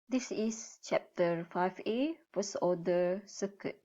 This is chapter 5a, first order circuit.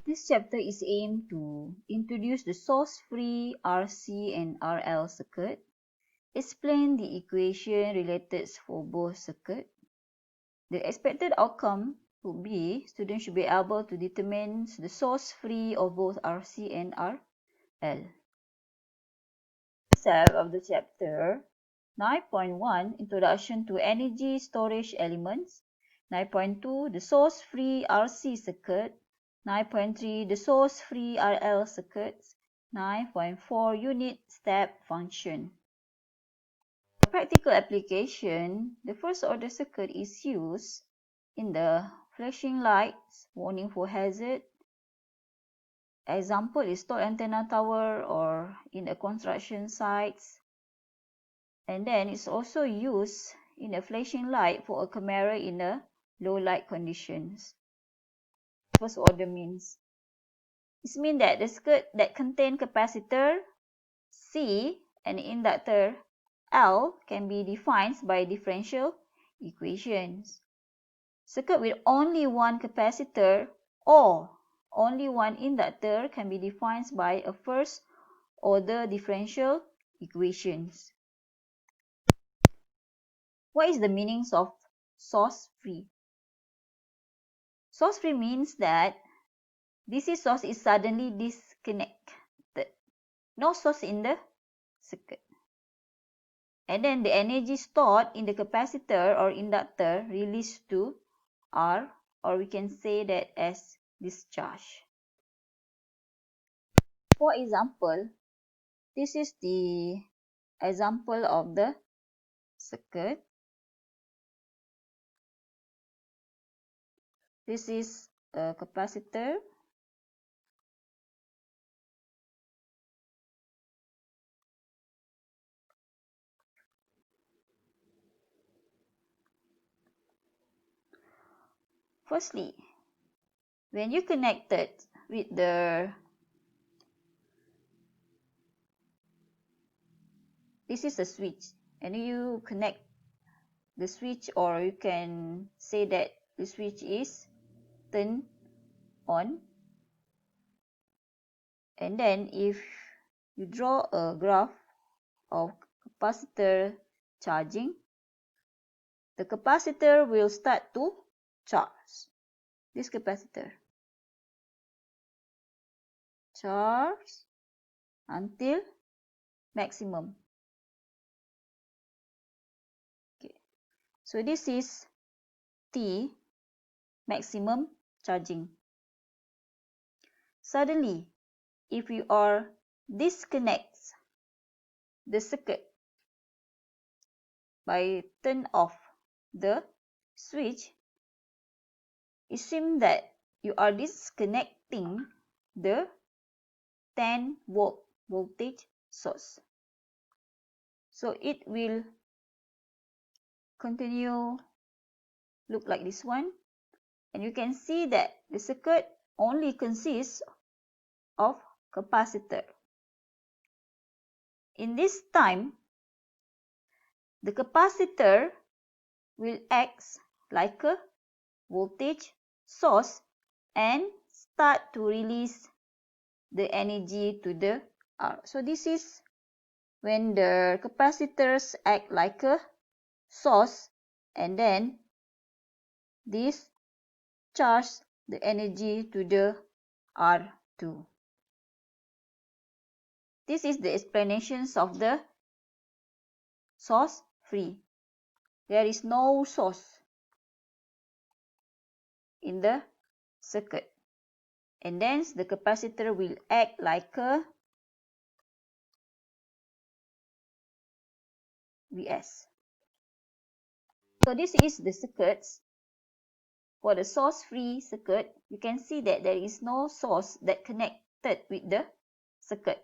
This chapter is aimed to introduce the source-free RC and RL circuit, explain the equation related for both circuits. The expected outcome would be students should be able to determine the source-free of both RC and RL. Concept of the chapter 9.1 Introduction to Energy Storage Elements, 9.2 The Source-Free RC Circuit, 9.3 The Source-Free RL Circuits, 9.4 Unit Step Function. For practical application, the first order circuit is used in the flashing lights, warning for hazard. Example is tall antenna tower or in a construction sites. And then it's also used in a flashing light for a camera in a low light conditions. First order means. This means that the circuit that contain capacitor C and inductor L can be defined by differential equations. Circuit with only one capacitor or only one inductor can be defined by a first order differential equations. What is the meanings of source-free? Source-free means that DC source is suddenly disconnected. No source in the circuit. And then the energy stored in the capacitor or inductor released to R, or we can say that as discharge. For example, this is the example of the circuit. This is a capacitor. Firstly, when you connected with this is a switch, and you connect the switch, or you can say that the switch is turned on. And then if you draw a graph of capacitor charging, the capacitor will start to charge. This capacitor charge until maximum. Okay. So this is T, maximum charging. Suddenly, if you are disconnect the circuit by turn off the switch, it seems that you are disconnecting the 10 volt voltage source. So it will continue look like this one, and you can see that the circuit only consists of capacitor. In this time, the capacitor will act like a voltage source and start to release the energy to the R. So this is when the capacitors act like a source, and then this charge the energy to the R2. This is the explanations of the source free. There is no source in the circuit, and then the capacitor will act like a Vs. So this is the circuits. For the source-free circuit, you can see that there is no source that connected with the circuit.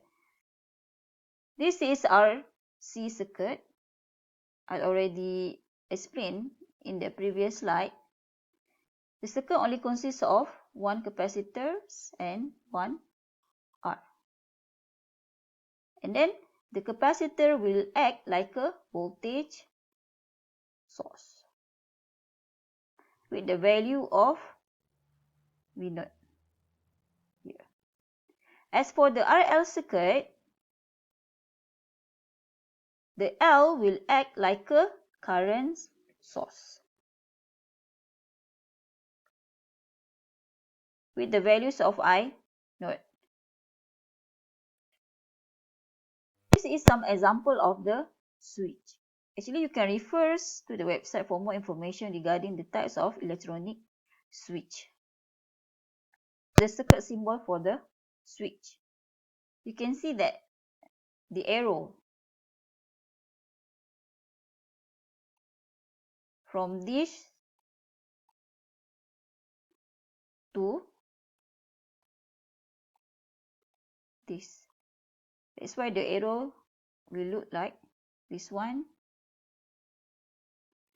This is our C circuit. I already explained in the previous slide. The circuit only consists of one capacitor and one R. And then the capacitor will act like a voltage source. with the value of V0 here. As for the RL circuit, the L will act like a current source with the values of I0. This is some example of the switch. Actually, you can refer to the website for more information regarding the types of electronic switch. The circuit symbol for the switch. You can see that the arrow from this to this. That's why the arrow will look like this one.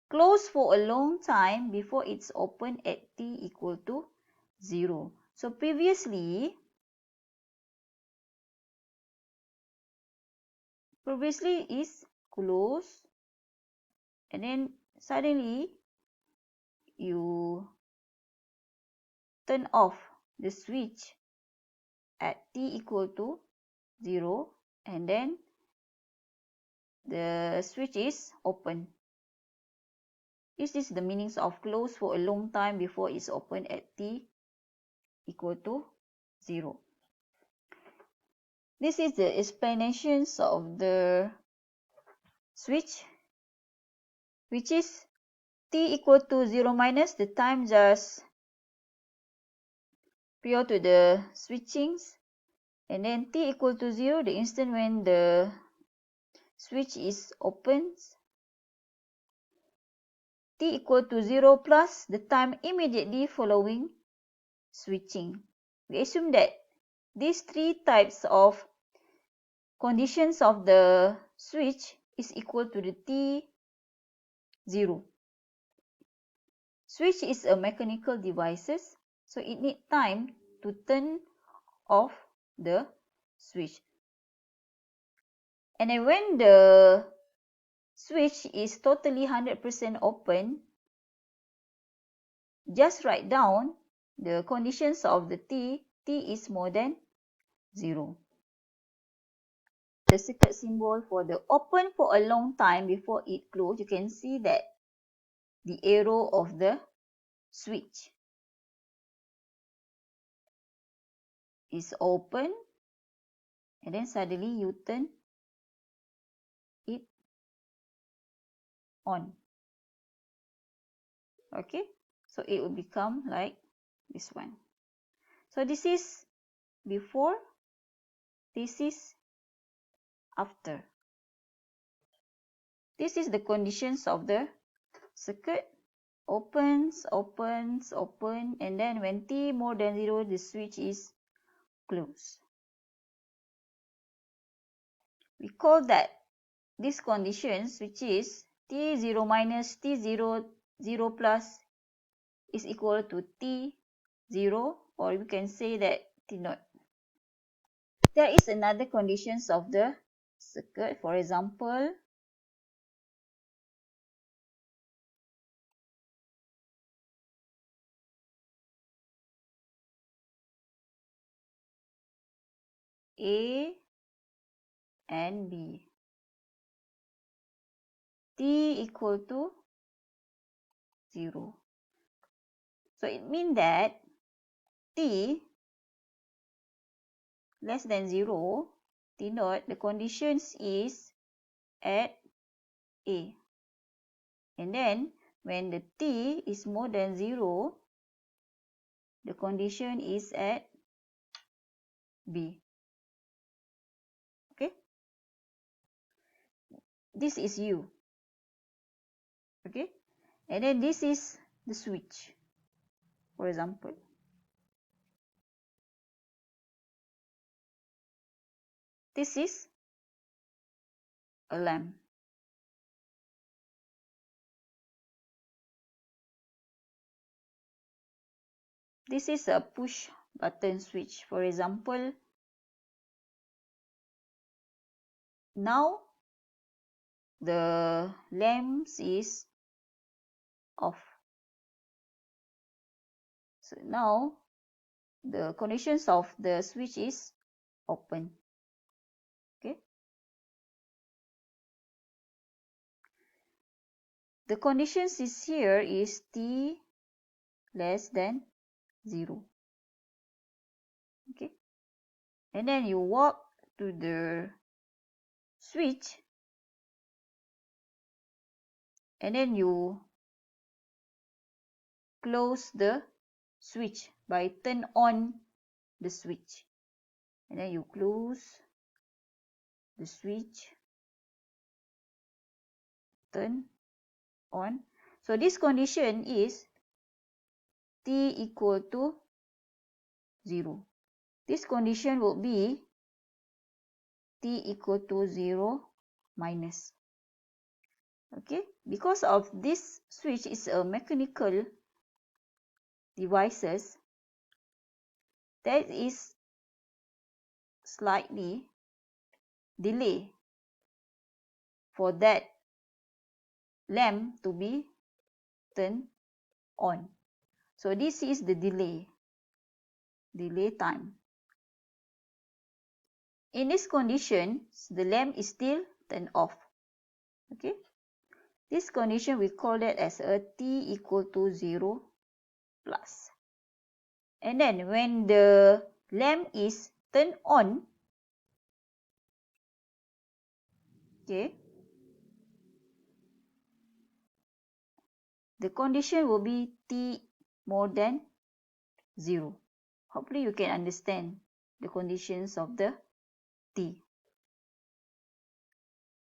Close for a long time before it's open at t equal to 0. So previously is close, and then suddenly you turn off the switch at t equal to 0, and then the switch is open. This is the meanings of close for a long time before it's open at t equal to 0. This is the explanations of the switch, which is t equal to 0 minus the time just prior to the switchings, and then t equal to 0 the instant when the switch is open, t equal to 0 plus the time immediately following switching. We assume that these three types of conditions of the switch is equal to the t0. Switch is a mechanical device, so it needs time to turn off the switch. And then when the switch is totally 100% open, just write down the conditions of the t is more than 0. The circuit symbol for the open for a long time before it close, you can see that the arrow of the switch is open, and then suddenly you turn it on. Okay, so it will become like this one. So this is before, this is after. This is the conditions of the circuit. Opens, opens, open, and then when t more than 0, the switch is closed. We call that these conditions, which is t0 minus t0, 0 plus is equal to t0, or we can say that t0. There is another conditions of the circuit. For example, A and B. T equal to 0. So it means that t less than 0, t naught, the conditions is at A. And then when the t is more than 0, the condition is at B. Okay? This is U. Okay? And then this is the switch, for example. This is a lamp. This is a push button switch. For example, now the lamp is off. So now the conditions of the switch is open. Okay. The conditions is here is t less than 0. Okay. And then you walk to the switch and then you close the switch by turn on the switch. And then you close the switch, turn on. So this condition is t equal to 0. This condition will be t equal to 0 minus. Okay, because of this switch is a mechanical devices, that is slightly delay for that lamp to be turned on. So this is the delay time. In this condition, the lamp is still turned off. Okay, this condition we call that as a t equal to 0 plus. And then when the lamp is turned on, okay, the condition will be t more than 0. Hopefully you can understand the conditions of the t.